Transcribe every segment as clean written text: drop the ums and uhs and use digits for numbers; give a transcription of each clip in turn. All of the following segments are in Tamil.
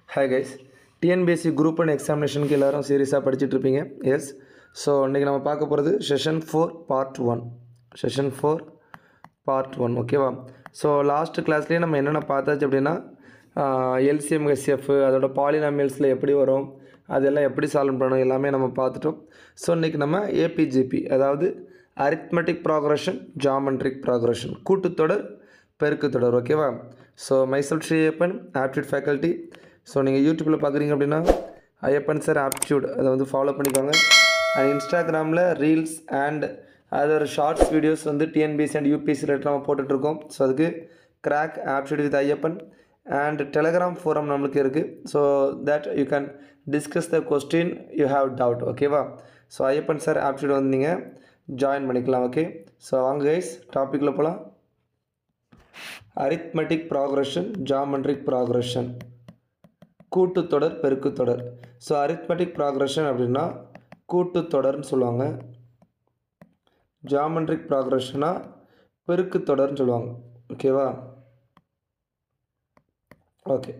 Hi guys, TNPSC group and எக்ஸாமினேஷனுக்கு எல்லோரும் சீரியஸாக படிச்சுட்டு இருப்பீங்க. எஸ், ஸோ இன்றைக்கி நம்ம பார்க்க போகிறது செஷன் 4 பார்ட் 1. செஷன் 4 பார்ட் 1, ஓகேவா? ஸோ லாஸ்ட் கிளாஸ்லேயே நம்ம என்னென்ன பார்த்தாச்சு அப்படின்னா எல்சிஎம் ஹெச்எஃப் அதோட பாலினாமியல்ஸில் எப்படி வரும், அதெல்லாம் எப்படி சால்வ் பண்ணணும் எல்லாமே நம்ம பார்த்துட்டோம். ஸோ இன்றைக்கி நம்ம ஏபிஜிபி, அதாவது அரித்மெட்டிக் ப்ராக்ரஷன், ஜாமெட்ரிக் ப்ராக்ரஷன், கூட்டுத்தொடர், பெருக்குத்தொடர், ஓகேவா? So myself Sri Iyappan, aptitude faculty. So நீங்கள் யூடியூப்பில் பார்க்குறீங்க அப்படின்னா ஐயப்பன் சார் ஆப்டிடியூட் அதை வந்து ஃபாலோ பண்ணிக்கோங்க. அண்ட் இன்ஸ்டாகிராமில் reels and other shorts videos வந்து டிஎன்பிஎஸ்சி அண்ட் யூபிஎஸ்சி ரிலேட்டட் நம்ம போட்டுட்ருக்கோம். ஸோ அதுக்கு crack aptitude with Iyappan and Telegram forum நம்மளுக்கு இருக்குது. So that you can discuss the question you have doubt, ஓகேவா? ஸோ ஐயப்பன் சார் ஆப்டிடியூட் வந்து நீங்கள் ஜாயின் பண்ணிக்கலாம், ஓகே? ஸோ வாங்க கைஸ், டாப்பிக்கில் போகலாம். அரித்மெட்டிக் ப்ராக்ரஷன், ஜாமெட்ரிக் ப்ராக்ரஷன், கூட்டுத்தொடர், பெருக்குத்தொடர். ஸோ அரித்மெட்டிக் ப்ராக்ரஷன் அப்படின்னா கூட்டுத்தொடர்னு சொல்லுவாங்க. ஜாமெட்ரிக் ப்ராக்ரஷனா பெருக்குத்தொடர்னு சொல்லுவாங்க, ஓகேவா? ஓகே,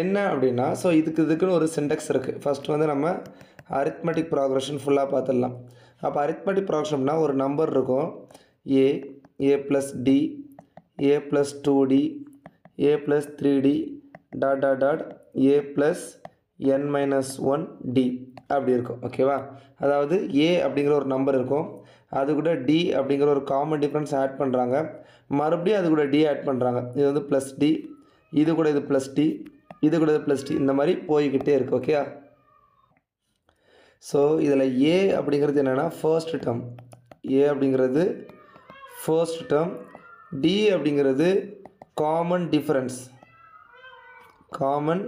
என்ன அப்படின்னா ஸோ இதுக்குன்னு ஒரு சின்டெக்ஸ் இருக்குது. ஃபஸ்ட்டு வந்து நம்ம அரித்மெட்டிக் ப்ராக்ரஷன் ஃபுல்லாக பார்த்துடலாம். அப்போ அரித்மெட்டிக் ப்ராக்ரஷன் அப்படின்னா ஒரு நம்பர் இருக்கும், A plus D, A plus 2d, A plus 3d dot dot dot A plus n minus 1d அப்படி இருக்கும், ஓகேவா? அதாவது ஏ அப்படிங்கிற ஒரு நம்பர் இருக்கும், அது கூட டி அப்படிங்கிற ஒரு காமன் டிஃப்ரென்ஸ் ஆட் பண்ணுறாங்க, மறுபடியும் அது கூட டி ஆட் பண்ணுறாங்க. இது வந்து ப்ளஸ் டி, இது கூட இது ப்ளஸ் டி, இது கூட இது ப்ளஸ் டி, இந்த மாதிரி போய்கிட்டே இருக்குது, ஓகே? ஸோ இதில் ஏ அப்படிங்கிறது என்னென்னா ஃபர்ஸ்ட் டேர்ம், ஏ அப்படிங்கிறது ஃபர்ஸ்ட் டேர்ம், டி அப்படிங்கிறது காமன் டிஃபரன்ஸ், காமன்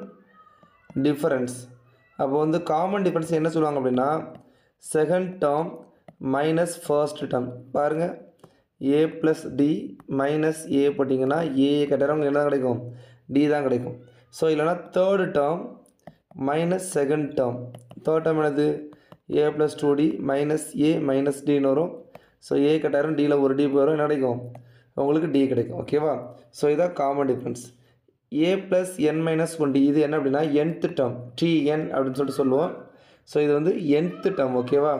டிஃபரன்ஸ். அப்போ வந்து காமன் டிஃபரன்ஸ் என்ன சொல்லுவாங்க அப்படின்னா second term minus first term. பாருங்கள், ஏ ப்ளஸ் டி மைனஸ் ஏ போட்டிங்கன்னா ஏ கேட்டால் என்ன கிடைக்கும்? டி தான் கிடைக்கும். ஸோ இல்லைனா third term minus second term, third term என்னது? ஏ ப்ளஸ் 2d மைனஸ் ஏ மைனஸ் டின்னு வரும். ஸோ ஏ கேட்டாலும் டியில் ஒரு டி வரும், என்ன கிடைக்கும்? உங்களுக்கு டி கிடைக்கும், ஓகேவா? ஸோ இதான் காமன் டிஃப்ரென்ஸ். ஏ ப்ளஸ் என் மைனஸ் 1d இது என்ன அப்படின்னா nth டேர்ம், tn அப்படின்னு சொல்லிட்டு சொல்லுவோம். ஸோ இது வந்து nth டேர்ம், ஓகேவா?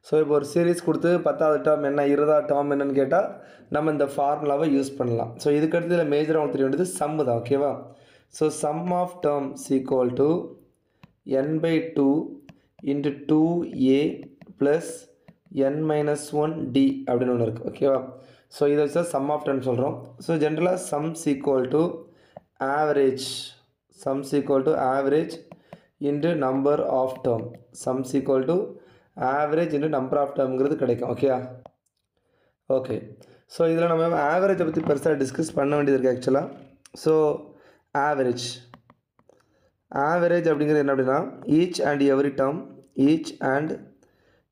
ஸோ இப்போ ஒரு சீரீஸ் கொடுத்து 10வது டேர்ம் என்ன, 20வது டேர்ம் என்னன்னு கேட்டால் நம்ம இந்த ஃபார்முலாவை யூஸ் பண்ணலாம். ஸோ இதுக்கடுத்து இதில் மேஜராக உங்களுக்கு தெரிய வேண்டியது சம்மு தான், ஓகேவா? So sum of terms equal to n/2 into 2a plus n minus 1d அப்படின்னு ஒன்று இருக்குது, ஓகேவா? ஸோ இதை வச்சு சம் ஆஃப் டேர்ம் சொல்கிறோம். ஸோ ஜென்ரலாக sums equal to average, sums equal to average into number of term, sums equal to average into number of டேர்ம்ங்கிறது கிடைக்கும், ஓகே? ஓகே, ஸோ இதில் நம்ம ஆவரேஜை பற்றி பெருசாக டிஸ்கஸ் பண்ண வேண்டியது இருக்குது ஆக்சுவலாக. ஸோ ஆவரேஜ், ஆவரேஜ் அப்படிங்கிறது என்ன அப்படின்னா each and every term, each and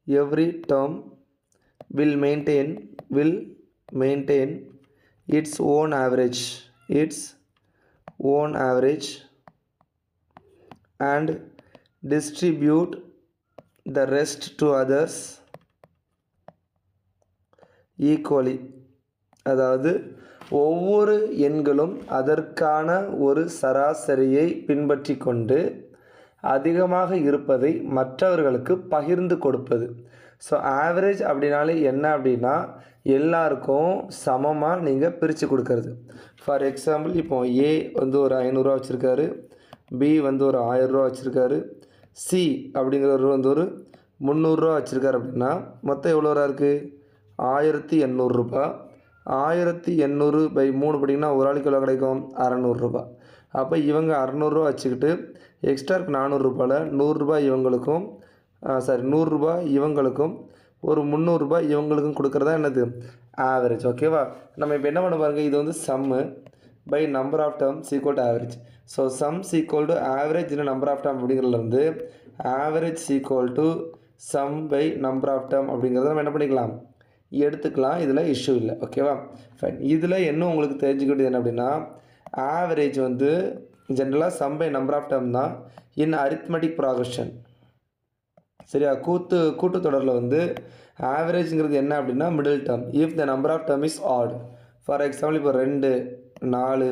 every term will maintain its own average, and distribute the rest to others equally. அதாவது ஒவ்வொரு எண்களும் அதற்கான ஒரு சராசரியை பின்பற்றி கொண்டு அதிகமாக இருப்பதை மற்றவர்களுக்கு பகிர்ந்து கொடுப்பது. ஸோ ஆவரேஜ் அப்படின்னாலே என்ன அப்படின்னா எல்லாருக்கும் சமமாக நீங்கள் பிரித்து கொடுக்கறது. ஃபார் எக்ஸாம்பிள் இப்போ ஏ வந்து ஒரு 500 வச்சுருக்காரு, பி வந்து ஒரு 1000 வச்சுருக்காரு, சி அப்படிங்கிறவர் வந்து ஒரு 300 வச்சுருக்காரு அப்படின்னா மொத்தம் எவ்வளோ இருக்குது? 1800. 1800/3 படிங்கன்னா ஒரு ஆளுக்கு எவ்வளோ கிடைக்கும்? 600. அப்போ இவங்க 600 வச்சுக்கிட்டு எக்ஸ்ட்ரா 400 100 இவங்களுக்கும், 100 இவங்களுக்கும், ஒரு 300 இவங்களுக்கும் கொடுக்குறதா என்னது? ஆவரேஜ், ஓகேவா? நம்ம இப்போ என்ன பண்ண பாருங்க, இது வந்து sum by number of terms equal to average. So sums equal to average in number of term அப்படிங்கிறதுலேருந்து average equal to sum by number of term அப்படிங்கிறத நம்ம என்ன பண்ணிக்கலாம், எடுத்துக்கலாம். இதில் இஷ்யூ இல்லை, ஓகேவா? ஃபைன். இதில் இன்னும் உங்களுக்கு தெரிஞ்சுக்கிட்டது என்ன அப்படின்னா ஆவரேஜ் வந்து ஜென்ரலாக sum by number of term தான் இன் அரித்மெட்டிக் ப்ராக்ரஷன், சரியா? கூட்டுத்தொடரில் வந்து ஆவரேஜ்ங்கிறது என்ன அப்படின்னா middle term if the number of term is odd. For example இப்போ 2, 4,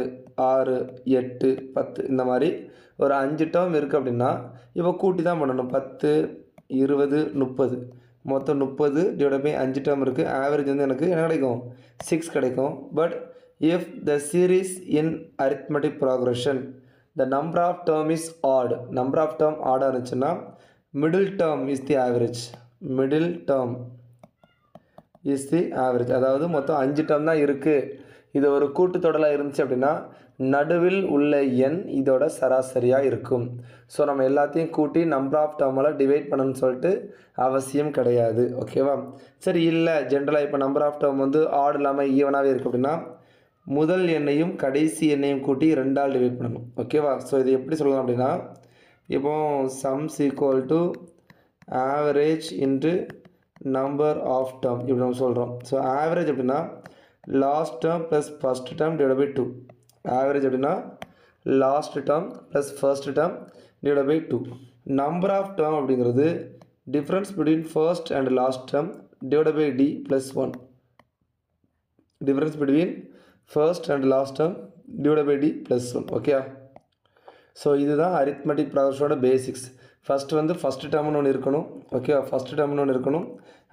6 8 10 இந்த மாதிரி ஒரு 5 டேர்ம் இருக்குது அப்படின்னா இப்போ கூட்டி தான் பண்ணணும். 10 20 30 மொத்தம் 30 டிவைட் பை 5 டேர்ம் இருக்குது. ஆவரேஜ் வந்து எனக்கு என்ன கிடைக்கும்? 6 கிடைக்கும். But if the series in arithmetic progression the number of term is odd, number of term odd இருந்துச்சுன்னா middle term is the average, middle term is the average. அதாவது மொத்தம் 5 டேர்ம் தான் இருக்குது. இது ஒரு கூட்டுத்தொடராக இருந்துச்சு அப்படின்னா நடுவில் உள்ள எண் இதோட சராசரியாக இருக்கும். ஸோ நம்ம எல்லாத்தையும் கூட்டி நம்பர் ஆஃப் டேர்மால் டிவைட் பண்ணணும்னு சொல்லிட்டு அவசியம் கிடையாது. ஓகேவா? சரி, இல்லை ஜென்ரலாக இப்போ நம்பர் ஆஃப் டேர்ம் வந்து ஆட் இல்லாமல் ஈவனாகவே இருக்குது அப்படின்னா முதல் எண்ணையும் கடைசி எண்ணையும் கூட்டி 2ஆல் டிவைட் பண்ணணும். ஓகேவா? ஸோ இது எப்படி சொல்லலாம் அப்படின்னா இப்போ sums equal to average into number of term இப்படி நம்ம சொல்கிறோம். ஸோ ஆவரேஜ் அப்படின்னா last term plus first term divide by 2. Average அப்படின்னா last term plus first term divide by 2. Number of term அப்படிங்கிறது difference between first and last term divide by D plus 1. Difference between first and last term divide by D plus 1. Okay. So இதுதான் அரித்மெட்டிக் ப்ராசஸோட பேசிக்ஸ். ஃபஸ்ட்டு வந்து ஃபஸ்ட்டு டேர்ம்னு ஒன்று இருக்கணும். ஓகே, ஃபஸ்ட்டு டேர்ம்னு ஒன்று இருக்கணும்.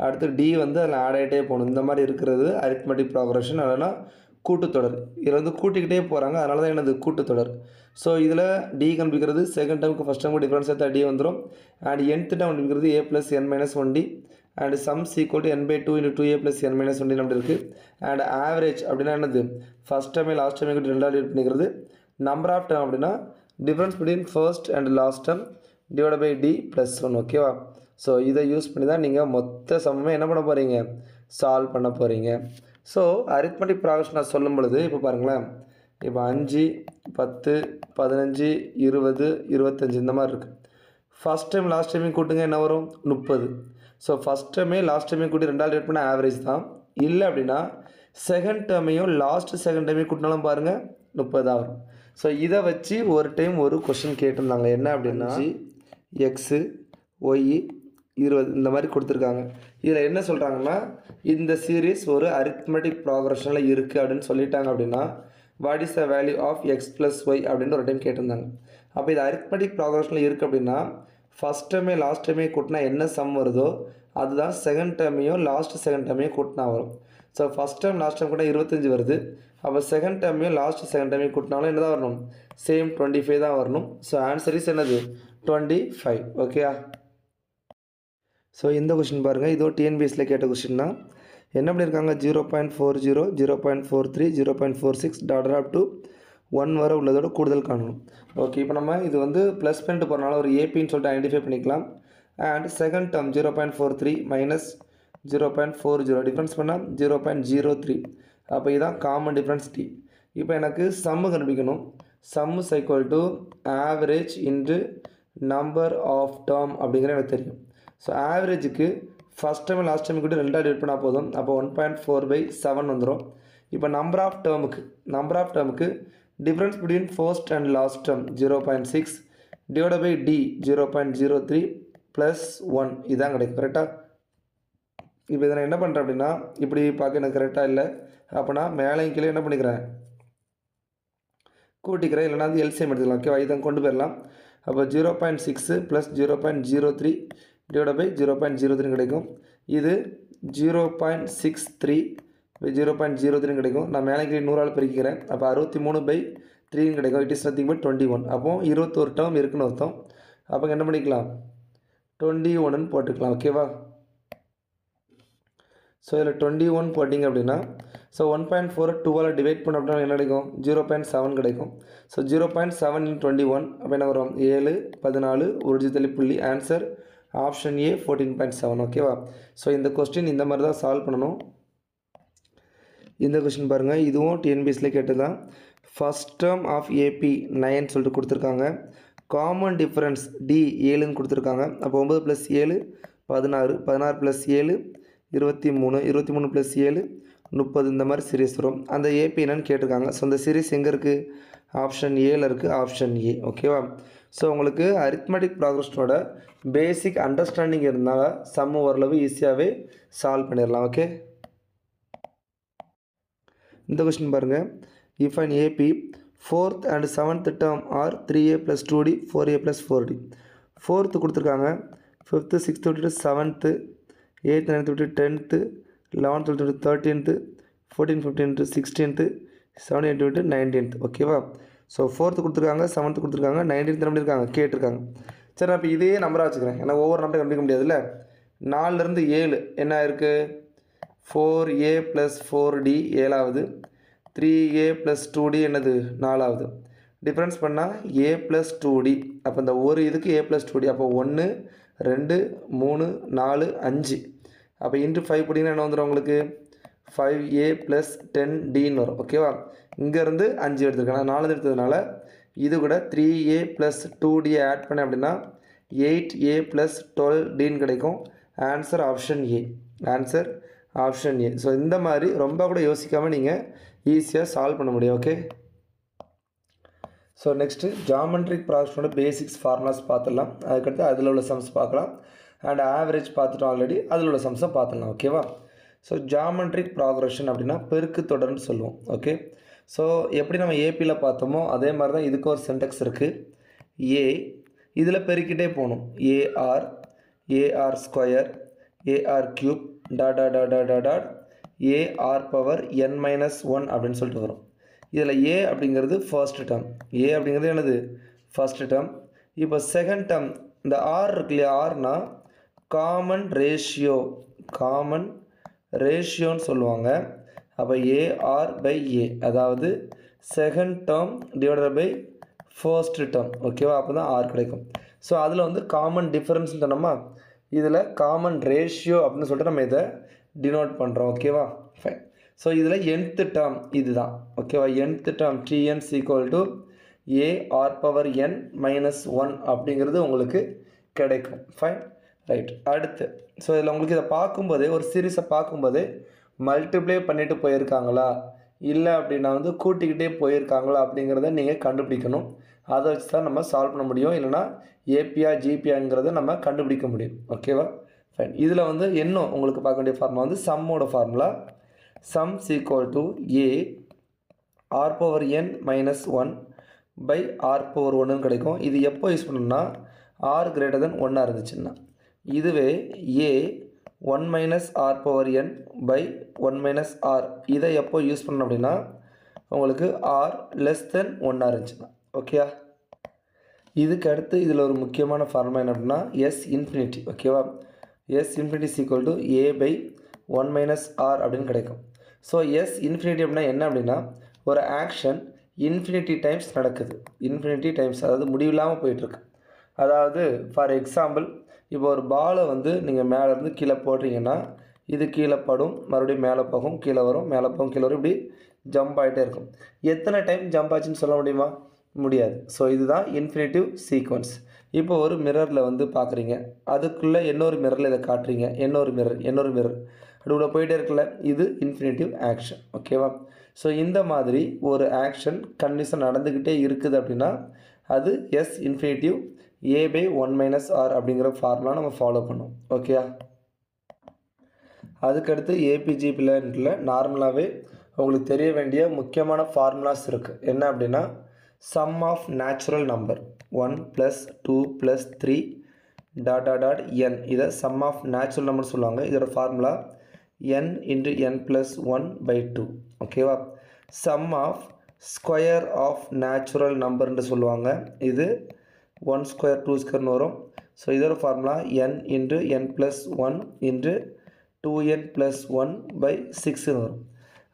அடுத்து டி வந்து அதில் ஆட் ஆகிட்டே போகணும். இந்த மாதிரி இருக்கிறது அரித்மெட்டிக் ப்ராக்ரஷன். இல்லைனா கூட்டுத்தொடர். இதில் வந்து கூட்டிக்கிட்டே போகிறாங்க, அதனால தான் என்னது கூட்டுத்தொடர். ஸோ இதில் டி கண்டுபிடிக்கிறது செகண்ட் டேர்முக்கு ஃபஸ்ட் டேர்முக்கு டிஃபரன்ஸ் எடுத்தால் டி வந்துடும். அண்ட் nth டேர்ம் கண்டுபிடிக்கிறது a + n - 1d. And sums equal to n/2 × 2a + n - 1d நம்ம இருக்குது. அண்ட் ஆவரேஜ் அப்படின்னா என்னது? ஃபஸ்ட் டேர்மே லாஸ்ட் டேர்மே கூட்டி 2ஆல் டிவைட் பண்ணிக்கிறது. நம்பர் ஆஃப் டேர்ம் அப்படின்னா difference between first and last term divide by D plus 1. ஓகேவா? ஸோ இதை யூஸ் பண்ணி தான் நீங்கள் மொத்த சமமே என்ன பண்ண போகிறீங்க? சால்வ் பண்ண போகிறீங்க. ஸோ அரித்மெட்டிக் ப்ராக்ரஷன் நான் சொல்லும் பொழுது இப்போ பாருங்களேன், இப்போ 5 10 15 20 25 இந்த மாதிரி இருக்குது. ஃபஸ்ட் டைம் லாஸ்ட் டைமையும் கூட்டுங்க, என்ன வரும்? 30. ஸோ ஃபஸ்ட் டைமே லாஸ்ட் டைமையும் கூட்டி 2ஆல் டிவைட் பண்ண ஆவரேஜ் தான். இல்லை அப்படின்னா செகண்ட் டேர்மையும் லாஸ்ட் செகண்ட் டைமையும் கூட்டினாலும் பாருங்கள் 30 வரும். ஸோ இதை வச்சு ஒரு டைம் ஒரு கொஷின் கேட்டிருந்தாங்க. என்ன அப்படின்னா எக்ஸு ஒய் 20 இந்த மாதிரி கொடுத்துருக்காங்க. இதில் என்ன சொல்கிறாங்கன்னா இந்த சீரீஸ் ஒரு அரித்மெட்டிக் ப்ராக்ரஷனில் இருக்குது அப்படின்னு சொல்லிட்டாங்க. அப்படின்னா what is the value of x plus y அப்படின்னு ஒரு டைம் கேட்டிருந்தாங்க. அப்போ இது அரித்மெட்டிக் ப்ராக்ரஷனில் இருக்குது அப்படின்னா ஃபஸ்ட் டைமே லாஸ்ட் டைமே கூட்டினா என்ன சம் வருதோ அதுதான் செகண்ட் டைமையும் லாஸ்ட் செகண்ட் டைமையும் கூட்டினா வரும். So first time last time கூட 25 வருது. அப்போ செகண்ட் டைமையும் லாஸ்ட் செகண்ட் டைமையும் கூட்டினாலும் என்ன தான் வரணும்? சேம் 25 தான் வரணும். ஸோ ஆன்சர் இஸ் என்னது? 25. ஓகேயா? ஸோ இந்த கொஷின் பாருங்கள், இதோ டிஎன்பிஎஸ்சியில் கேட்ட கொஷின் தான். என்ன பண்ணியிருக்காங்க? 0.40 0.43 0.46 டாட் அப் டு 1 வரை உள்ளதோட கூடுதல் காணணும். ஓகே, இப்போ நம்ம இது வந்து ப்ளஸ் பண்ணிட்டு போகிறனால ஒரு ஏபின்னு சொல்லிட்டு ஐடென்டிஃபை பண்ணிக்கலாம். And second term 0.43 minus 0.40 difference பண்ணால் 0.03. அப்போ இதுதான் காமன் டிஃப்ரென்ஸ் டி. இப்போ எனக்கு சம்மு கண்டுபிடிக்கணும். Sum equal to average into number of term அப்படிங்கிற எனக்கு தெரியும். ஸோ ஆவரேஜுக்கு ஃபஸ்ட் டைம் லாஸ்ட் டைம் கூட 2ஆல் டிவைட் பண்ணால் போதும். அப்போ 1.4/7 வந்துடும். இப்போ நம்பர் ஆஃப் டேர்முக்கு difference between first and last term 0.6 divide by D 0.03 plus 1 இதான் கிடைக்கும். கரெக்டாக? இப்போ இதை நான் என்ன பண்ணுறேன் அப்படின்னா இப்படி பார்க்க எனக்கு கரெக்டாக இல்லை. அப்போனா மேலேயும் கீழே என்ன பண்ணிக்கிறேன்? கூட்டிக்கிறேன். இல்லைனா வந்து எல்சிஎம் எடுத்துக்கலாம். ஓகேவா? இதை கொண்டு போயிடலாம். அப்போ 0.6 ப்ளஸ் 0.03 டிவைட் பை 0.03 கிடைக்கும். இது 0.63 பை 0.03 கிடைக்கும். நான் மேலே 100ஆல் பெருக்கிறேன். அப்போ 63/3 கிடைக்கும். It is nothing but 21. அப்போ 21 டேர்ம் இருக்குன்னு அர்த்தம். அப்போ என்ன பண்ணிக்கலாம்? 21ன்னு போட்டுக்கலாம். ஓகேவா? ஸோ இதில் 21 போட்டிங்க அப்படின்னா ஸோ 1.4 2ஆல் டிவைட் பண்ண அப்படின்னா என்ன கிடைக்கும்? 0.7 கிடைக்கும். ஸோ 0.7 × 21 அப்போ என்ன வரும்? 7 14 ஒரு புள்ளி. ஆன்சர் ஆப்ஷன் ஏ 14.7. ஓகேவா? ஸோ இந்த கொஸ்டின் இந்த மாதிரி தான் சால்வ் பண்ணணும். இந்த கொஸ்டின் பாருங்கள், இதுவும் டிஎன்பிஎஸ்சியில் கேட்டது தான். ஃபஸ்ட் டேர்ம் ஆஃப் ஏபி 9 சொல்லிட்டு கொடுத்துருக்காங்க. காமன் டிஃப்ரென்ஸ் டி 7ன்னு கொடுத்துருக்காங்க. அப்போ 9 + 7 16 16 + 7 23 23 + 7 30 இந்த மாதிரி சீரீஸ் வரும். அந்த ஏபி என்னன்னு கேட்டிருக்காங்க. ஸோ அந்த சீரீஸ் எங்கே இருக்குது? ஆப்ஷன் ஏல இருக்குது. Option A. ஓகேவா? ஸோ உங்களுக்கு அரித்மெட்டிக் ப்ராக்ரஷனோட பேசிக் அண்டர்ஸ்டாண்டிங் இருந்தால் சம்மு ஓரளவு ஈஸியாகவே சால்வ் பண்ணிடலாம். ஓகே, இந்த கொஸ்டின் பாருங்கள். If an AB 4th and 7th term are 3a plus 2d 4a plus 4d. 4th கொடுத்துருக்காங்க, 5th 6th விட்டுட்டு 7th, 8th 9th விட்டு 10th, 11th விட்டு 13th, 14 15 16th, 17 விட்டு 19th. ஓகேவா? ஸோ 4th கொடுத்துருக்காங்க, 7th கொடுத்துருக்காங்க, 19th நம்பர் இருக்காங்க கேட்டிருக்காங்க. சரி, அப்போ இதே நம்பராக வச்சுக்கிறேன், ஏன்னா ஒவ்வொரு நம்பரை கண்டுபிடிக்க முடியாதுல்ல. 4லேருந்து 7 என்ன இருக்குது? 4a + 4d 7ஆவது, 3a + 2d என்னது 4ஆவது. டிஃப்ரென்ஸ் பண்ணால் a + 2d. அப்போ இந்த ஒரு இதுக்கு a + 2d. அப்போ 1 2 3 4 5. அப்போ இன்ட்டு 5 போட்டிங்கன்னா என்ன வந்துடும் உங்களுக்கு? 5a + 10dன்னு வரும். ஓகேவா? இங்கேருந்து 5 எடுத்துருக்கேன், 4 எடுத்ததுனால இது கூட 3a + 2d ஆட் பண்ணேன் அப்படின்னா 8a + 12dன்னு கிடைக்கும். ஆன்சர் ஆப்ஷன் ஏ. ஆன்சர் ஆப்ஷன் ஏ. ஸோ இந்த மாதிரி ரொம்ப கூட யோசிக்காமல் நீங்கள் ஈஸியாக சால்வ் பண்ண முடியும். ஓகே, ஸோ நெக்ஸ்ட்டு ஜாமெட்ரிக் ப்ராக்ரஷனோட பேசிக்ஸ் ஃபார்முலாஸ் பார்த்துடலாம். அதுக்கடுத்து அதில் உள்ள சம்ஸ் பார்க்கலாம். அண்ட் ஆவரேஜ் பார்த்துட்டோம் ஆல்ரெடி, அதில் உள்ள சம்ஸை பார்த்துடலாம். ஓகேவா? ஸோ ஜாமெட்ரிக் ப்ராக்ரஷன் அப்படின்னா பெருக்கு தொடர்ன்னு சொல்லுவோம். ஓகே, ஸோ எப்படி நம்ம ஏபியில் பார்த்தோமோ அதே மாதிரி தான் இதுக்கு ஒரு சின்டெக்ஸ் இருக்குது. ஏ இதில் பெருக்கிட்டே போகணும். A r a r square a r cube dot a r power n-1 அப்படின்னு சொல்லிட்டு வரும். இதில் ஏ அப்படிங்கிறது ஃபர்ஸ்ட் டேர்ம். ஏ அப்படிங்கிறது என்னது? First term. இப்போ செகண்ட் டேர்ம் இந்த ஆர் இருக்கு இல்லையா, ஆர்னா காமன் ரேஷியோ, காமன் ரேஷியோன்னு சொல்லுவாங்க. அப்போ AR/A, அதாவது second term divided by first term. ஓகேவா? அப்போ தான் ஆர் கிடைக்கும். ஸோ அதில் வந்து காமன் டிஃபரன்ஸ் சொன்னோமா, இதில் காமன் ரேஷியோ அப்படின்னு சொல்லிட்டு நம்ம இதை டினோட் பண்ணுறோம். ஓகேவா? ஃபைன். ஸோ இதில் nth டேர்ம் இது தான். ஓகேவா? nth டேர்ம் Tn = AR/n-1 அப்படிங்கிறது உங்களுக்கு கிடைக்கும். Fine, right. அடுத்து ஸோ இதில் உங்களுக்கு இதை பார்க்கும்போதே, ஒரு சீரீஸை பார்க்கும்போதே மல்டிப்ளை பண்ணிட்டு போயிருக்காங்களா இல்லை அப்படின்னா வந்து கூட்டிக்கிட்டே போயிருக்காங்களா அப்படிங்கிறத நீங்கள் கண்டுபிடிக்கணும். அதை வச்சு தான் நம்ம சால்வ் பண்ண முடியும். இல்லைனா ஏபியா ஜிபியாங்கிறத நம்ம கண்டுபிடிக்க முடியும். ஓகேவா? ஃபைன். இதில் வந்து இன்னும் உங்களுக்கு பார்க்க வேண்டிய ஃபார்முலா வந்து சம்மோட formula. sum = A R/n-1 by R/1 கிடைக்கும். இது எப்போ யூஸ் பண்ணணும்னா R > 1 இருந்துச்சுன்னா. இதுவே A 1 - R/n by 1 - R இதை எப்போ யூஸ் பண்ணணும் அப்படின்னா உங்களுக்கு R < 1 இருந்துச்சுன்னா. ஓகேயா? இதுக்கு அடுத்து இதில் ஒரு முக்கியமான ஃபார்முலா என்ன அப்படின்னா S∞. ஓகேவா? S∞ = A/1 - R அப்படின்னு கிடைக்கும். ஸோ S∞ அப்படின்னா என்ன அப்படின்னா ஒரு ஆக்ஷன் இன்ஃபினிட்டி டைம்ஸ் நடக்குது. இன்ஃபினிட்டி டைம்ஸ், அதாவது முடிவில்லாமல் போயிட்டுருக்கு. அதாவது ஃபார் எக்ஸாம்பிள், இப்போ ஒரு பாலை வந்து நீங்கள் மேலேருந்து கீழே போடுறீங்கன்னா இது கீழே படும், மறுபடியும் மேலே போகும், கீழே வரும், மேலே போகும், கீழே வரும், இப்படி ஜம்ப் ஆகிட்டே இருக்கும். எத்தனை டைம் ஜம்ப் ஆச்சுன்னு சொல்ல முடியுமா? முடியாது. ஸோ இதுதான் இன்ஃபினிட்டிவ் சீக்வன்ஸ். இப்போ ஒரு மிரரில் வந்து பார்க்குறீங்க, அதுக்குள்ளே இன்னொரு மிரரில் இதை காட்டுறீங்க, இன்னொரு மிரர் அப்படி போயிட்டே இருக்குல்ல, இது இன்ஃபினிட்டிவ் ஆக்ஷன். ஓகேவா? ஸோ இந்த மாதிரி ஒரு ஆக்ஷன் கண்டிஷன் நடந்துக்கிட்டே இருக்குது அப்படின்னா அது S∞ A/1 - R அப்படிங்கிற ஃபார்முலா நம்ம ஃபாலோ பண்ணுவோம். ஓகேயா? அதுக்கடுத்து ஏபிஜிபியில் நார்மலாகவே உங்களுக்கு தெரிய வேண்டிய முக்கியமான ஃபார்முலாஸ் இருக்குது. என்ன அப்படின்னா sum of natural number 1 + 2 + 3 ... n. இதை சம் ஆஃப் நேச்சுரல் நம்பர் சொல்லுவாங்க. இதோட ஃபார்முலா n × n+1/2. ஓகேவா? Sum of square of natural நம்பர்னு சொல்லுவாங்க. இது 1² 2² வரும். ஸோ இதோட ஃபார்முலா n × n+1 × 2n+1/6 வரும்.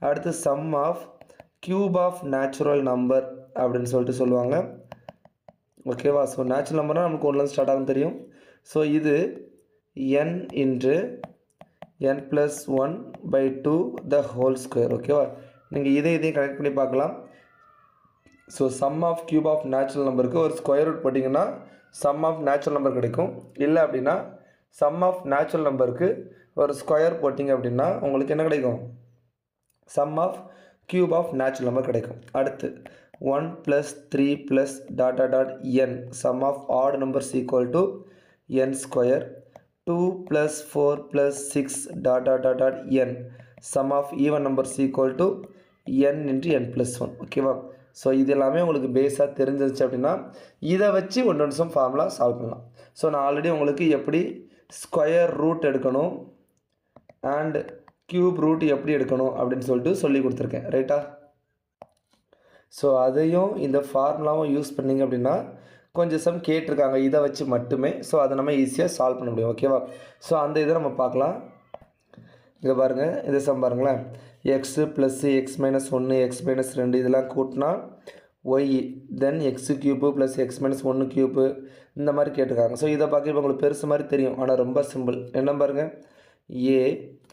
அடுத்து sum of cube of natural number அப்படின்னு சொல்லிட்டு சொல்லுவாங்க. ஓகேவா? ஸோ நேச்சுரல் நம்பர்னால் நமக்கு 1லேருந்து ஸ்டார்ட் ஆகும் தெரியும். ஸோ இது n × n+1/2 the whole square. ஓகேவா? நீங்கள் இதையும் கனெக்ட் பண்ணி பார்க்கலாம். So sum of cube of natural நம்பருக்கு ஒரு ஸ்கொயர் ரூட் போட்டிங்கன்னா சம் ஆஃப் நேச்சுரல் நம்பர் கிடைக்கும். இல்லை அப்படின்னா சம் ஆஃப் நேச்சுரல் நம்பருக்கு ஒரு ஸ்கொயர் போட்டிங்க அப்படின்னா உங்களுக்கு என்ன கிடைக்கும்? Sum of cube of natural number கிடைக்கும். அடுத்து 1 + 3 + ... n. Sum of odd numbers = n². 2 + 4 + 6 ... n. Sum of even numbers = n × n+1. ஓகேவா? ஸோ இது எல்லாமே உங்களுக்கு பேஸாக தெரிஞ்சிருச்சு அப்படின்னா இதை வச்சு ஒன்று நிமிஷம் ஃபார்முலா சால்வ் பண்ணலாம். ஸோ நான் ஆல்ரெடி உங்களுக்கு எப்படி ஸ்கொயர் ரூட் எடுக்கணும் அண்ட் க்யூப் ரூட் எப்படி எடுக்கணும் அப்படின்னு சொல்லிட்டு சொல்லி கொடுத்துருக்கேன், ரைட்டா? ஸோ அதையும் இந்த ஃபார்முலாவும் யூஸ் பண்ணிங்க அப்படின்னா கொஞ்சம் சம் கேட்டிருக்காங்க இதை வச்சு மட்டுமே. ஸோ அதை நம்ம ஈஸியாக சால்வ் பண்ண முடியும், ஓகேவா? ஸோ அந்த இதை நம்ம பார்க்கலாம். இங்கே பாருங்கள், இந்த சம் பாருங்களேன். X plus x minus 1 x minus 2 இதெல்லாம் கூட்டினா y then x cube plus x minus 1 cube இந்த மாதிரி கேட்டிருக்காங்க. ஸோ இதை பார்க்க இப்போ உங்களுக்கு பெருசு மாதிரி தெரியும், ஆனால் ரொம்ப சிம்பிள். என்ன பாருங்கள், ஏ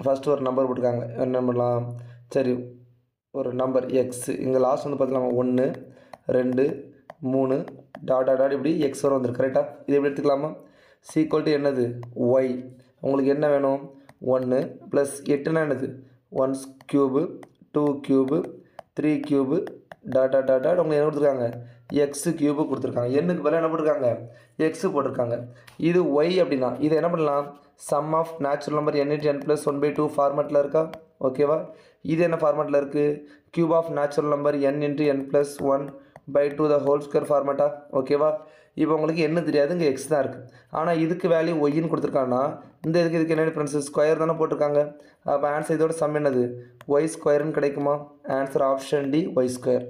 ஃபஸ்ட்டு ஒரு நம்பர் போட்டிருக்காங்க. என்ன பண்ணலாம், சரி ஒரு நம்பர் எக்ஸு இங்கே லாஸ்ட் வந்து பார்த்துக்கலாம் 1 2 3 டாட் இப்படி எக்ஸ் வரும் வந்துருக்கு, கரெக்டாக? இது எப்படி எடுத்துக்கலாமா? சீக்வல் டு என்னது, ஒய். உங்களுக்கு என்ன வேணும், 1 ப்ளஸ் 8னா என்னது, 1 க்யூபு 2 க்யூபு 3 க்யூபு டாட் உங்களுக்கு என்ன கொடுத்துருக்காங்க, எக்ஸு க்யூபு கொடுத்துருக்காங்க. எண்ணுக்கு பதிலாக என்ன போட்டிருக்காங்க, எக்ஸு போட்டிருக்காங்க. இது ஒய் அப்படின்னா இதை என்ன பண்ணலாம், sum of natural number n × n + 1/2 ஃபார்மேட்டில் இருக்கா, ஓகேவா? இது என்ன ஃபார்மேட்டில் இருக்குது, cube of natural number n × n + 1/2 the whole square ஃபார்மேட்டா, ஓகேவா? இப்போ உங்களுக்கு என்ன தெரியாது, இங்கே எக்ஸ் தான் இருக்குது. ஆனால் இதுக்கு வேல்யூ ஒய்ன்னு கொடுத்துருக்காங்கன்னா இந்த இதுக்கு என்ன டிஃப்ரென்ஸு, ஸ்கொயர் தானே போட்டிருக்காங்க. அப்போ ஆன்சர் இதோட சம் என்னது, ஒய் ஸ்கொயர்னு கிடைக்குமா? Answer option D, y square.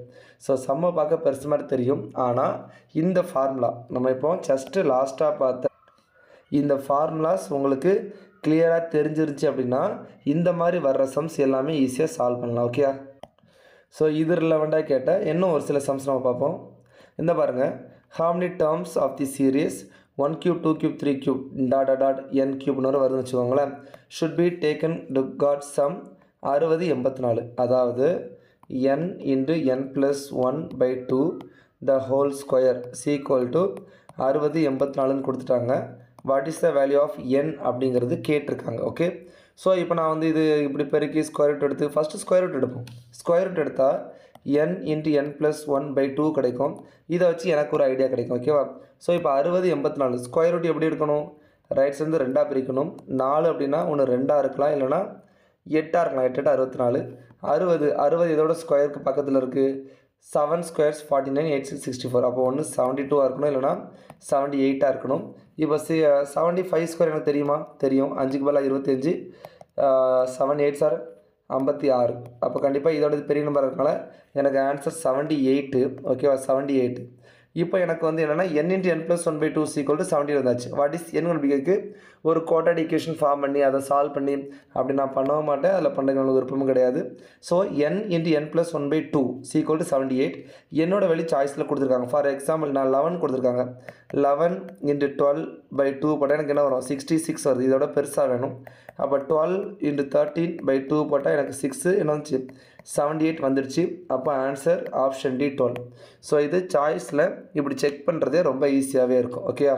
So சம்மை பார்க்க பெருசு மாதிரி தெரியும், ஆனால் இந்த ஃபார்முலா நம்ம இப்போ ஜஸ்ட்டு லாஸ்ட்டாக பார்த்த இந்த ஃபார்முலாஸ் உங்களுக்கு கிளியராக தெரிஞ்சிருச்சு அப்படின்னா இந்த மாதிரி வர்ற சம்ஸ் எல்லாமே ஈஸியாக சால்வ் பண்ணலாம், ஓகே? ஸோ இது ரிலவெண்ட்டாக கேட்டால் இன்னும் ஒரு சில சம்ஸ் நம்ம பார்ப்போம். இந்த பாருங்கள், how many terms of the series 1 cube 2 cube 3 cube dot n cube வருதுன்னு வச்சுக்கோங்களேன், should be taken to got sum 60 84. அதாவது n × n + 1/2 the whole square is equal to 60 84ன்னு கொடுத்துட்டாங்க. What is the value of n அப்படிங்கிறது கேட்டிருக்காங்க, ஓகே? ஸோ இப்போ நான் வந்து இது இப்படி பெருக்கி ஸ்கொயர் ரூட் எடுத்து ஃபஸ்ட்டு ஸ்கொயர் ரூட் எடுப்போம். ஸ்கொயர் ரூட் எடுத்தால் n × n + 1/2 கிடைக்கும். இதை வச்சு எனக்கு ஒரு ஐடியா கிடைக்கும், ஓகேவா? ஸோ இப்போ 60 84 ஸ்கொயர் ரூட் எப்படி எடுக்கணும், ரைட் சைடு 2ஆக பிரிக்கணும். 4 அப்படின்னா ஒன்று 2ஆக இருக்கலாம், இல்லைனா 8ஆக இருக்கலாம். 8 64 60 இதோட ஸ்கொயருக்கு பக்கத்தில் இருக்குது. 7 squares 49 8 6 64. அப்போ ஒன்று 72ஆக இருக்கணும், இல்லைனா 78ஆக இருக்கணும். இப்போ 75 ஸ்கொயர் எனக்கு தெரியுமா, தெரியும். 5க்கு பதிலாக 25 7 8 சார் 56. அப்போ கண்டிப்பாக இதோட பெரிய நம்பர் இருக்கனால எனக்கு ஆன்சர் 78, ஓகேவா? 78. இப்போ எனக்கு வந்து என்னென்னா n × n + 1/2 = 70 வந்தாச்சு. வாட் இஸ் n கண்டுபிடிக்கிறதுக்கு ஒரு குவாட்ரேட் ஈக்குவேஷன் ஃபார்ம் பண்ணி அதை சால்வ் பண்ணி அப்படி நான் பண்ணவும் மாட்டேன், அதில் பண்ணுறதுக்கு விருப்பமும் கிடையாது. So n × n + 1/2 = 78. என்னோட வெளி சாய்ஸில் கொடுத்துருக்காங்க. ஃபார் எக்ஸாம்பிள் நான் 11 கொடுத்துருக்காங்க. 11 × 12/2 போட்டால் எனக்கு என்ன வரும், 66 வருது. இதோட பெருசாக வேணும். அப்போ 12 × 13/2 போட்டால் எனக்கு 6 என்ன வந்துச்சு, 78 வந்துடுச்சு. அப்போ ஆன்சர் ஆப்ஷன் டி 12. ஸோ இது சாய்ஸில் இப்படி செக் பண்ணுறதே ரொம்ப ஈஸியாகவே இருக்கும், ஓகேயா?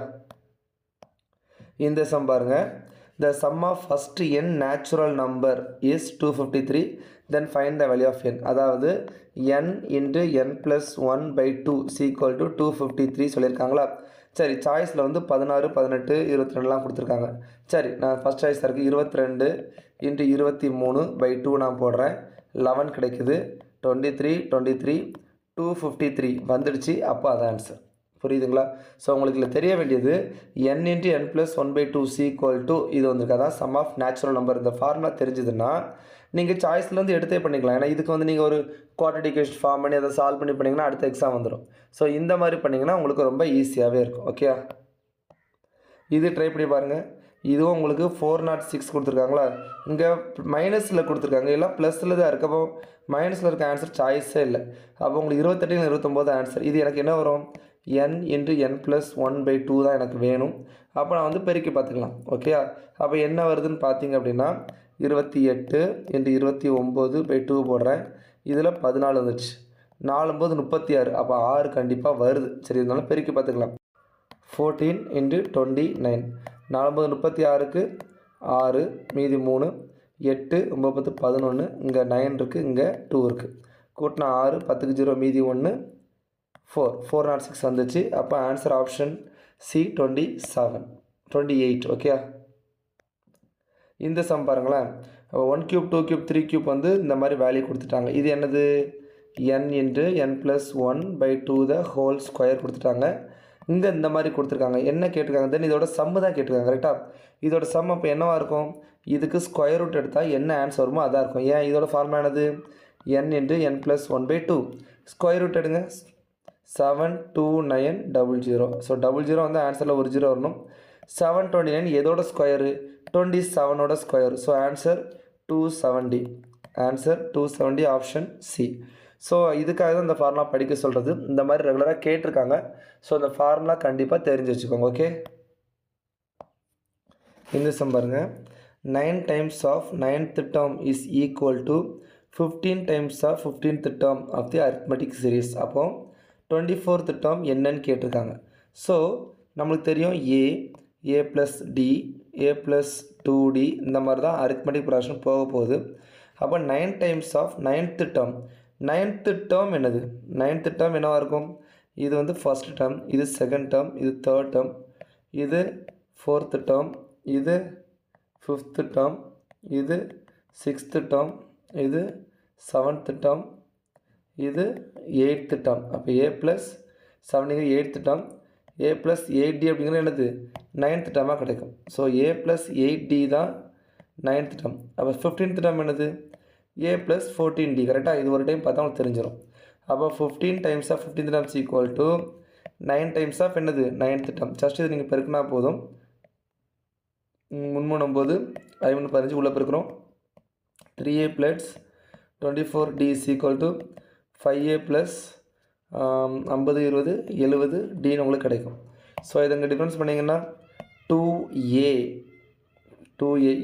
இந்த சம் பாருங்கள், the sum of first n natural number is 253 then find the value of n. அதாவது n × n + 1/2 = 253 சொல்லியிருக்காங்களா? சரி, சாய்ஸில் வந்து 16 18 22லாம் கொடுத்துருக்காங்க. சரி, நான் ஃபஸ்ட் சாய்ஸாக இருக்குது 22 × 23/2 நான் போடுறேன். 11 கிடைக்குது. 23 23 253 வந்துடுச்சு. அப்போ அது ஆன்சர். புரியுதுங்களா? ஸோ உங்களுக்கு இதில் தெரிய வேண்டியது n × n + 1/2 = இது வந்துருக்கு. அதான் சம் ஆஃப் நேச்சுரல் நம்பர். இந்த ஃபார்முலா தெரிஞ்சதுன்னா நீங்கள் சாய்ஸ்லேருந்து எடுத்தே பண்ணிக்கலாம். ஏன்னா இதுக்கு வந்து நீங்கள் ஒரு குவாட்ரேட் ஈக்குவேஷன் ஃபார்ம் பண்ணி அதை சால்வ் பண்ணி பண்ணிங்கன்னா அடுத்த எக்ஸாம் வந்துடும். ஸோ இந்த மாதிரி பண்ணிங்கன்னா உங்களுக்கு ரொம்ப ஈஸியாகவே இருக்கும், ஓகே? இது ட்ரை பண்ணி பாருங்கள். இதுவும் உங்களுக்கு 406 கொடுத்துருக்காங்களா? இங்கே மைனஸில் கொடுத்துருக்காங்க, எல்லாம் ப்ளஸில் தான் இருக்குது. அப்போ மைனஸில் இருக்க ஆன்சர் சாய்ஸே இல்லை. அப்போ உங்களுக்கு 28 29 ஆன்சர். இது எனக்கு என்ன வரும், n × n + 1/2 தான் எனக்கு வேணும். அப்போ நான் வந்து பெருக்கி பார்த்துக்கலாம், ஓகே? அப்போ என்ன வருதுன்னு பார்த்தீங்க அப்படின்னா 28 × 29/2 போடுறேன். இதில் 14 வந்துச்சு. 4 9 36. அப்போ 6 கண்டிப்பாக வருது. சரி, இருந்தாலும் பெருக்கி பார்த்துக்கலாம். 14 × 29 4 9 36க்கு 6 மீதி 3 8 9 11. இங்கே 9 இருக்குது, இங்கே 2 இருக்குது. கூட்டினா 6 10க்கு 0 மீதி 1 4 406 வந்துச்சு. அப்போ ஆன்சர் ஆப்ஷன் சி 27 28, ஓகே? இந்த சம் பாருங்களேன். 1 ³ 2 ³ 3 ³ வந்து இந்த மாதிரி வேல்யூ கொடுத்துட்டாங்க. இது என்னது, n into n plus 1 by 2 the whole square கொடுத்துட்டாங்க. இங்கே இந்த மாதிரி கொடுத்துருக்காங்க. என்ன கேட்டிருக்காங்க? தென் இதோட சம்மு தான் கேட்டிருக்காங்க. கரெக்டாக? இதோட சம் அப்போ என்னவாக இருக்கும்? இதுக்கு ஸ்கொயர் ரூட் எடுத்தால் என்ன ஆன்சர் வருமோ அதாக இருக்கும். ஏன் இதோட ஃபார்முலா என்னது? n into n plus 1 by 2. Square root எடுங்க. 72900. ஸோ 00 வந்து ஆன்சரில் ஒரு 0 வரணும். 729 எதோட ஸ்கொயரு? 27ஓட square. So answer 270. Answer 270 option C. So இதுக்காக தான் இந்த ஃபார்முலா படிக்க சொல்கிறது. இந்த மாதிரி ரெகுலராக கேட்டிருக்காங்க. ஸோ இந்த ஃபார்முலா கண்டிப்பாக தெரிஞ்சு வச்சுக்கோங்க. ஓகே, இந்த சம் பாருங்கள். 9 times of 9th term is equal to 15 times of 15th term of the arithmetic series. அப்போ 24th term என்னன்னு கேட்டிருக்காங்க. ஸோ நம்மளுக்கு தெரியும் a plus d, a plus 2d இந்த மாதிரி தான் arithmetic progression போக போகுது. அப்போ 9 times of 9th term. 9th term என்னது? 9th term என்னவாக இருக்கும்? இது வந்து ஃபர்ஸ்ட் டேர்ம், இது செகண்ட் டேர்ம், இது தேர்ட் டேர்ம், இது ஃபோர்த்து டேர்ம், இது ஃபிஃப்த்து டேர்ம், இது சிக்ஸ்த்து டேர்ம், இது செவன்த்து டேர்ம், இது எயித்து டேர்ம். அப்போ a plus 7 eighth term, a plus 8d அப்படிங்கிறது என்னது? 9th டேர்மாக கிடைக்கும். ஸோ a ப்ளஸ் 8d தான் 9th டேர்ம். அப்போ 15th டேர்ம் என்னது? a plus 14d. கரெக்டாக? இது ஒரு டைம் பார்த்தா உங்களுக்கு தெரிஞ்சிடும். அப்போ 15 times of 15th term is equal to 9 times of என்னது? 9th term. ஜஸ்ட் இது நீங்கள் பெருக்கினா போதும். 3 9 15 உள்ளே பெருக்கிறோம். 3a plus 24d is equal to 5a plus 50 20 70 d உங்களுக்கு கிடைக்கும். ஸோ இதை இங்கே டிஃப்ரென்ஸ் பண்ணிங்கன்னா 2a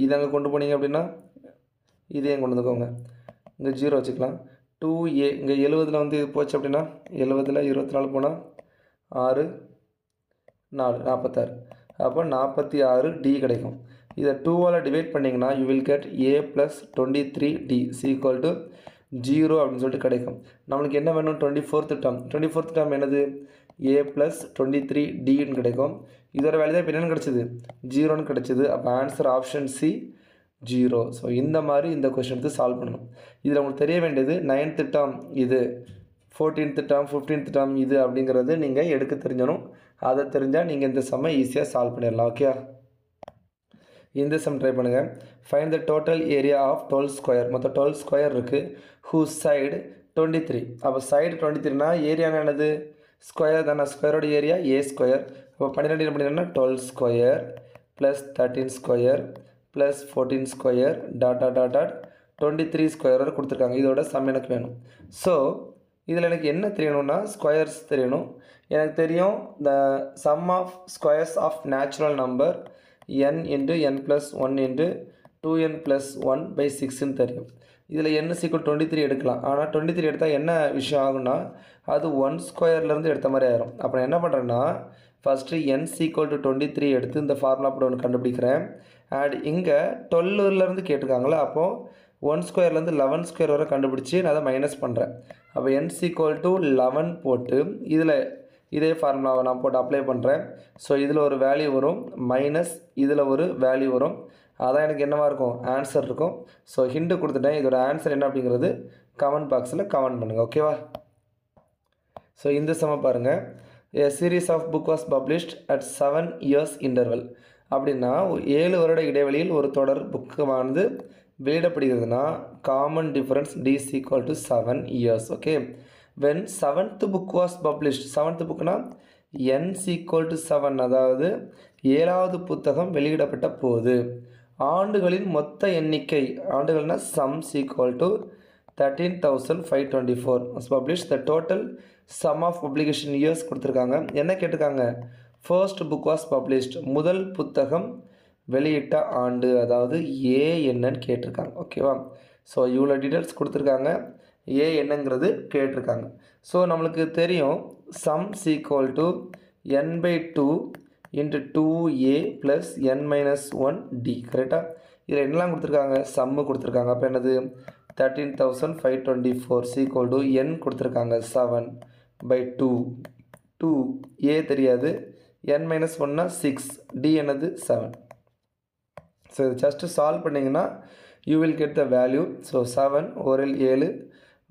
இதை அங்கே கொண்டு போனீங்க அப்படின்னா இதையும் கொண்டு வந்துக்கோங்க. இங்கே 0 வச்சுக்கலாம். 2a இங்கே 70 வந்து இது போச்சு அப்படின்னா 70 24 போனால் 6 4 46. அப்போ 46d கிடைக்கும். இதை 2ஆல் டிவைட் பண்ணிங்கன்னா you will get a plus 23d is equal to 0 அப்படின்னு சொல்லிட்டு கிடைக்கும். நம்மளுக்கு என்ன வேணும்? 24th term. 24th term என்னது? a ப்ளஸ் 23dன்னு கிடைக்கும். இதோட வேல்யூ தான் இப்போ என்னென்னு கிடச்சிது? 0ன்னு கிடச்சிது. அப்போ ஆன்சர் ஆப்ஷன் சி 0. ஸோ இந்த மாதிரி இந்த கொஸ்டின் எடுத்து சால்வ் பண்ணணும். இதில் உங்களுக்கு தெரிய வேண்டியது 9th term இது, 14th term 15th term இது அப்படிங்கிறது நீங்கள் எடுக்க தெரிஞ்சணும். அதை தெரிஞ்சால் நீங்கள் இந்த சம்மை ஈஸியாக சால்வ் பண்ணிடலாம். ஓகே, இந்த சம் ட்ரை பண்ணுங்கள். Find the total area of 12 square. மொத்தம் 12 ஸ்கொயர் இருக்குது. Whose side 23. அப்போ சைடு 23னா ஏரியானா என்னது? ஸ்கொயர் தானே. ஸ்கொயரோட ஏரியா a ஸ்கொயர். அப்போ 12 என்ன பண்ணிங்கன்னா 12 square plus 13 square plus 14 square dot 23 square வரை கொடுத்துருக்காங்க. இதோட சம் எனக்கு வேணும். ஸோ இதில் எனக்கு என்ன தெரியணும்னா ஸ்கொயர்ஸ் தெரியணும். எனக்கு தெரியும் the sum of squares of natural number n into n plus 1 into 2n plus 1 by 6ன்னு தெரியும். இதில் n = 23 எடுக்கலாம். ஆனால் 23 எடுத்தால் என்ன விஷயம் ஆகுன்னா அது 1 ஸ்கொயர்லேருந்து எடுத்த மாதிரி ஆயிரும். அப்போ நான் என்ன பண்ணுறேன்னா ஃபஸ்ட்டு n = 23 எடுத்து இந்த ஃபார்முலா போட்டு ஒன்று கண்டுபிடிக்கிறேன். அண்ட் இங்கே 12லேருந்து கேட்டிருக்காங்களே, அப்போது 1 ஸ்கொயர்லேருந்து 11 ஸ்கொயர் வரை கண்டுபிடிச்சி நான் அதை மைனஸ் பண்ணுறேன். அப்போ n = 11 போட்டு இதில் இதே ஃபார்முலாவை நான் போட்டு அப்ளை பண்ணுறேன். ஸோ இதில் ஒரு வேல்யூ வரும், மைனஸ் இதில் ஒரு வேல்யூ வரும். அதான் எனக்கு என்னவாக இருக்கும்? ஆன்சர் இருக்கும். ஸோ ஹிண்ட்டு கொடுத்துட்டேன். இதோட ஆன்சர் என்ன அப்படிங்கிறது கமெண்ட் பாக்ஸில் கமெண்ட் பண்ணுங்கள். ஓகேவா? ஸோ இந்த சம பாருங்கள். A series of book was published at 7 years interval. அப்படின்னா 7 வருட இடைவெளியில் ஒரு தொடர் புக்குவானது வெளியிடப்படுகிறதுனா common difference d is equal to 7 years. Okay, when 7th book was published, 7th bookனா n = 7, அதாவது 7வது புத்தகம் வெளியிடப்பட்ட போது ஆண்டுகளின் மொத்த எண்ணிக்கை, ஆண்டுகள்னா sum equal to 13,524 was published. The total sum of publication years கொடுத்துருக்காங்க. என்ன கேட்டிருக்காங்க? ஃபர்ஸ்ட் புக் வாஸ் பப்ளிஷ்ட், முதல் புத்தகம் வெளியிட்ட ஆண்டு, அதாவது ஏ என்னன்னு கேட்டிருக்காங்க. ஓகேவா? ஸோ இவ்வளோ டீட்டெயில்ஸ் கொடுத்துருக்காங்க. ஏ என்னங்கிறது கேட்டிருக்காங்க. ஸோ நம்மளுக்கு தெரியும் sum equal to n/2 into 2a plus n-1d. கரெக்டாக? இதில் என்னெல்லாம் கொடுத்துருக்காங்க? சம்மு கொடுத்துருக்காங்க. அப்போ என்னது? 13,524 equal to n கொடுத்துருக்காங்க 7/2. 2 a தெரியாது, n-1னா 6, d என்னது 7. ஸோ இது ஜஸ்ட்டு சால்வ் பண்ணிங்கன்னா you will get the value. So 7 1 7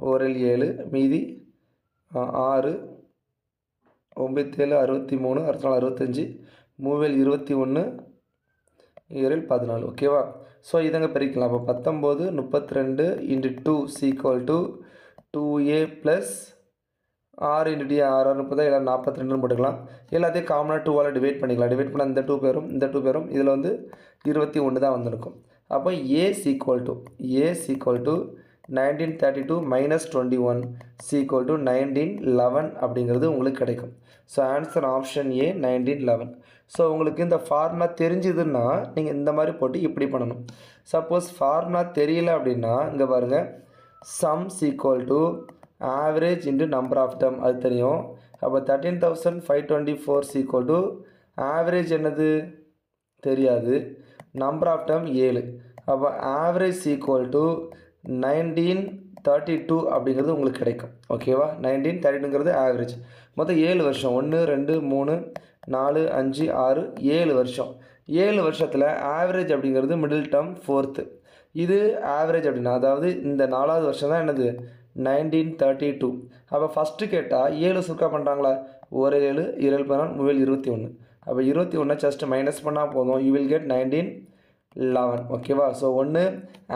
oral 7 மீதி 6 9 7 63 அடுத்த நாள் 65 மூவேல் 21 7 14 ஓகேவா. ஸோ இதங்க பிரிக்கலாம். அப்போ 19 32 into 2 equal to 2a plus 6 into D 6 30 எல்லாம் 42 போட்டுக்கலாம். எல்லாத்தையும் காமனாக 2ஆல் டிவைட் பண்ணிக்கலாம். டிவைட் பண்ணால் இந்த 2 பேரும் இந்த 2 பேரும் இதில் வந்து 21 தான் வந்திருக்கும். அப்போ a equal to 1932 minus 21 equal to 1911 அப்படிங்கிறது உங்களுக்கு கிடைக்கும். So answer option A 1911. So உங்களுக்கு இந்த ஃபார்முலா தெரிஞ்சுதுன்னா நீங்கள் இந்த மாதிரி போட்டு இப்படி பண்ணணும். சப்போஸ் ஃபார்முலா தெரியல அப்படின்னா இங்கே பாருங்கள், sum equal to average into number of term அது தெரியும். அப்போ 13,524 சீக்வல் டு ஆவரேஜ் என்னது தெரியாது, நம்பர் ஆஃப் டேர்ம் 7. அப்போ ஆவரேஜ் சீக்வல் டு 1932 அப்படிங்கிறது உங்களுக்கு கிடைக்கும். ஓகேவா. 1932ங்கிறது ஆவரேஜ். மொத்தம் 7 வருஷம் 1 2 3 4 5 6 7 வருஷம். 7 வருஷத்தில் ஆவரேஜ் அப்படிங்கிறது மிடில் டேர்ம் 4th. இது ஆவரேஜ் அப்படின்னா அதாவது இந்த 4வது வருஷம் தான் என்னது 1932. அப்போ ஃபஸ்ட்டு கேட்டால் 7 சுருக்கா பண்ணுறாங்களா, ஒரு 7 2 14 மூவேல் 21. அப்போ 21 ஜஸ்ட் மைனஸ் பண்ணால் போதும், யூ வில் கெட் 1911. ஓகேவா. ஸோ ஒன்று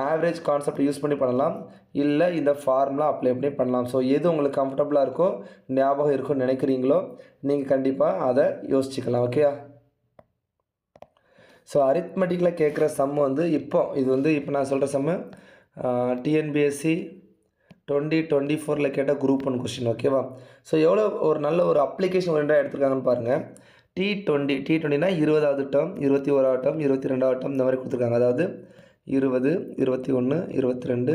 ஆவரேஜ் கான்செப்ட் யூஸ் பண்ணி பண்ணலாம், இல்லை இந்த ஃபார்முலா அப்ளை பண்ணி பண்ணலாம். ஸோ எது உங்களுக்கு கம்ஃபர்டபுளாக இருக்கோ ஞாபகம் இருக்குன்னு நினைக்கிறீங்களோ நீங்கள் கண்டிப்பாக அதை யோசிச்சுக்கலாம். ஓகேயா. ஸோ அரித்மெட்டிக்கில் கேட்குற சம் வந்து இப்போ நான் சொல்கிற சம்மு டிஎன்பிஎஸ்சி 2024 கேட்ட குரூப் 1 கொஸ்டின். ஓகேவா. ஸோ எவ்வளோ ஒரு நல்ல ஒரு அப்ளிகேஷன் ஓரியண்டாக எடுத்துருக்காங்கன்னு பாருங்கள். T20னா 20வது டேர்ம் 21வது டேர்ம் 22வது டேர்ம் இந்த மாதிரி கொடுத்துருக்காங்க. அதாவது 20 21 22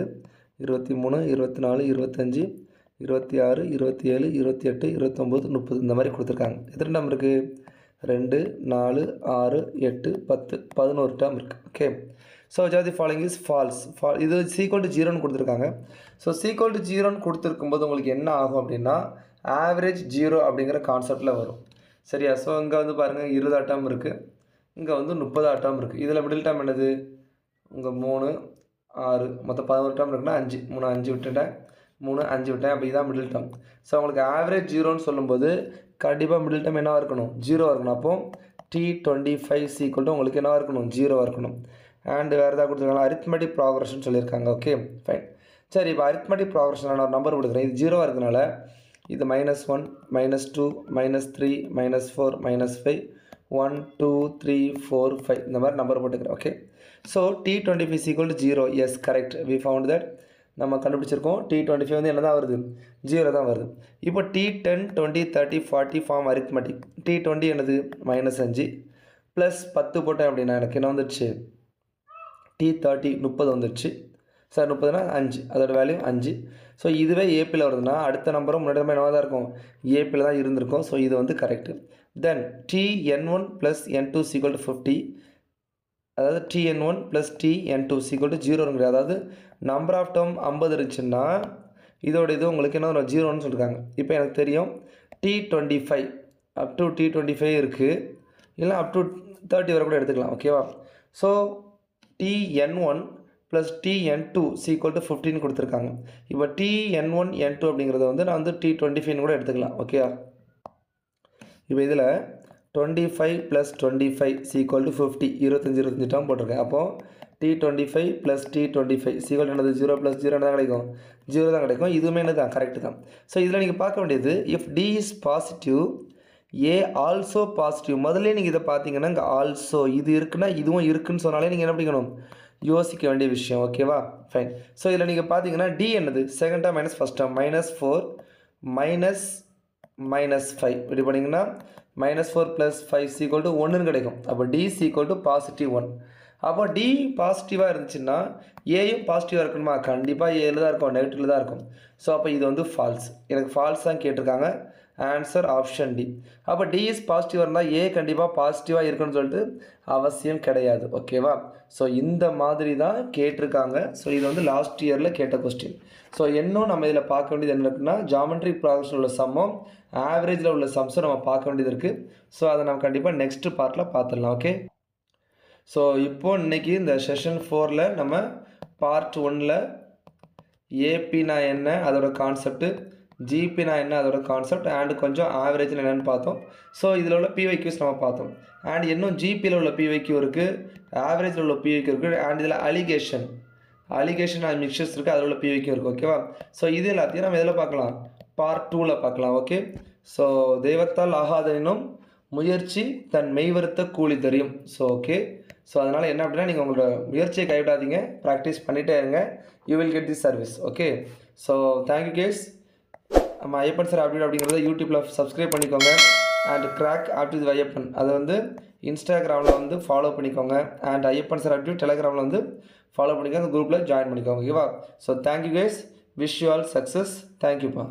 23 24 25 26 27 28 29 30 இந்த மாதிரி கொடுத்துருக்காங்க. எத்தனை டேர்ம் இருக்குது, 2 4 6 8 10 11 டேர்ம் இருக்குது. Okay. So which of the following is false. இது சீக்வல் டு 0ன்னு கொடுத்துருக்காங்க. ஸோ சீக்வல் டு 0ன்னு கொடுத்துருக்கும்போது உங்களுக்கு என்ன ஆகும் அப்படின்னா ஆவரேஜ் 0 அப்படிங்கிற கான்செப்டில் வரும். சரியா. ஸோ இங்கே வந்து பாருங்கள் 20 டேர்ம் இருக்குது, இங்கே வந்து 30 டேர்ம் இருக்குது. இதில் மிடில் டேர்ம் என்னது, இங்கே 3 6 மொத்தம் 11 டேர்ம் இருக்குன்னா 5 3 5 விட்டுட்டேன் 3 5 விட்டேன். அப்போ இதுதான் மிடில் டேர்ம். ஸோ உங்களுக்கு ஆவரேஜ் 0ன்னு சொல்லும்போது கண்டிப்பாக மிடில் டேர்ம் என்னவாக இருக்கணும், 0 இருக்கணும். அப்போது T25 சீக்வல் டு உங்களுக்கு என்னவாக இருக்கணும், 0 இருக்கணும். அண்ட் வேறு எதாவது கொடுத்துருக்காங்க, அரித்மெட்டிக் ப்ராக்ரஷன் சொல்லியிருக்காங்க. Okay fine. சரி, இப்போ அரித்மெட்டிக் ப்ராக்ரஷன் நான் ஒரு நம்பர் கொடுக்குறேன். இது 0 இருக்கனால இது -1 -2 -3 -4 -5 1 2 3 4 5 இந்த மாதிரி நம்பர் போட்டுக்கிறேன். Okay. So T25 equal to 0. Yes correct, we found that. நம்ம கண்டுபிடிச்சிருக்கோம். T25 வந்து என்ன தான் வருது, 0 தான் வருது. இப்போ T10 20 30 40 ஃபார்ம் அரித்மெட்டிக். T20 என்னது -5 ப்ளஸ் 10 போட்டேன் அப்படின்னா எனக்கு என்ன வந்துடுச்சு, T30 30 வந்துடுச்சு. சார் 30னா 5, அதோட வேல்யூ 5. ஸோ இதுவே ஏபியில் வருதுன்னா அடுத்த நம்பரும் முன்னாடி என்னவாக தான் இருக்கும், ஏபியில் தான் இருந்திருக்கும். ஸோ இது வந்து correct. Then TN1 plus N2 equal to 50. அதாவது TN1 plus TN2 equal to 0ங்கிற, அதாவது நம்பர் ஆஃப் டேர்ம் 50 இருந்துச்சுன்னா இதோட இது உங்களுக்கு என்ன வரும், 0ன்னு சொல்லியிருக்காங்க. இப்போ எனக்கு தெரியும் T25 அப் டு T25 இருக்குது, இல்லை அப் டு 30 வரை கூட எடுத்துக்கலாம். ஓகேவா. So TN1 plus TN2 equal to 15 கொடுத்துருக்காங்க. இப்போ TN1 N2 அப்படிங்கிறத வந்து நான் வந்து T25 கூட எடுத்துக்கலாம். ஓகே. இப்போ இதில் 25 ப்ளஸ் 25 ஈக்குவல் டு 50 25 டேர்ம் போட்டிருக்கேன். அப்போது T25 ப்ளஸ் T25 ஈக்குவல் என்னது, 0 ப்ளஸ் 0 தான் கிடைக்கும், 0 தான் கிடைக்கும். இதுவுமே என்ன தான் கரெக்டு தான். ஸோ இதில் நீங்கள் பார்க்க வேண்டியது if D is positive A also positive. முதல்ல நீங்கள் இதை பார்த்தீங்கன்னா இங்கே ஆல்சோ இது இருக்குன்னா இதுவும் இருக்குன்னு சொன்னாலே நீங்கள் என்ன பண்ணிக்கணும், யோசிக்க வேண்டிய விஷயம். ஓகேவா ஃபைன். ஸோ இதில் நீங்கள் பார்த்தீங்கன்னா டி என்னது, second term minus first term -4 -5 இப்படி பண்ணிங்கன்னா -4 + 5 ஈக்குவல் டு 1ன்னு கிடைக்கும். அப்போ டி ஈக்குவல் டு +1. அப்போ டி பாசிட்டிவாக இருந்துச்சுன்னா ஏயும் பாசிட்டிவாக இருக்கணுமா, கண்டிப்பாக ஏல தான் இருக்கும், நெகட்டிவில் தான் இருக்கும். ஸோ அப்போ இது வந்து ஃபால்ஸ். எனக்கு ஃபால்ஸ் தான் கேட்டிருக்காங்க. Answer option D. அப்போ டி இஸ் பாசிட்டிவாக இருந்தால் ஏ கண்டிப்பாக பாசிட்டிவாக இருக்குன்னு சொல்லிட்டு அவசியம் கிடையாது. ஓகேவா. ஸோ இந்த மாதிரி தான் கேட்டிருக்காங்க. ஸோ இது வந்து லாஸ்ட் இயரில் கேட்ட கொஸ்டின். ஸோ இன்னும் நம்ம இதில் பார்க்க வேண்டியது என்ன இருக்குன்னா ஜாமெட்ரி ப்ராக்ரஷன் உள்ள சம்மும் ஆவரேஜில் உள்ள சம்ஸும் நம்ம பார்க்க வேண்டியது இருக்குது. ஸோ அதை நம்ம கண்டிப்பாக நெக்ஸ்ட்டு பார்ட்டில் பார்த்துடலாம். ஓகே. ஸோ இப்போது இன்றைக்கி இந்த செஷன் 4ல் நம்ம பார்ட் 1ல் ஏபினா என்ன அதோட கான்செப்ட்டு, ஜிபினா என்ன அதோட கான்செப்ட், அண்ட் கொஞ்சம் ஆவரேஜ்னு என்னென்னு பார்த்தோம். ஸோ இதில் உள்ள பிவைக்யூஸ் நம்ம பார்த்தோம். அண்ட் இன்னும் ஜிபியில் உள்ள பிவைக்யூ இருக்குது, ஆவரேஜில் உள்ள பிவைக்யூ இருக்குது, அண்ட் இதில் அலிகேஷன் அண்ட் மிக்சர்ஸ் இருக்குது, அதில் உள்ள பிவைக்யூ இருக்குது. ஓகேவா? ஸோ இது எல்லாத்தையும் நம்ம எதில் பார்க்கலாம், பார்ட் 2ல் பார்க்கலாம். ஓகே, ஸோ தெய்வத்தால் ஆகாதெனும் முயற்சி தன் மெய்வருத்த கூலி தெரியும். ஸோ ஓகே, ஸோ அதனால் என்ன அப்படின்னா நீங்கள் உங்களோட முயற்சியை கைவிடாதீங்க, ப்ராக்டிஸ் பண்ணிகிட்டே இருங்க, you will get the service. Okay, so thank you case. நம்ம ஐயப்பன் சார் அப்டேட் அப்படிங்கிறத யூடியூப்பில் சப்ஸ்கிரைப் பண்ணிக்கோங்க. அண்ட் கிராக் ஆப்டிவ் ஐயப்பன் அதை வந்து இன்ஸ்டாகிராமில் வந்து ஃபாலோ பண்ணிக்கோங்க. அண்ட் ஐயப்பன் சார் அப்டேட் டெலிகிராமில் வந்து ஃபாலோ பண்ணிக்கோங்க, அந்த குரூப்பில் ஜாயின் பண்ணிக்கோங்க. ஓகேவா? So thank you guys, wish you all success. தேங்க்யூப்பா.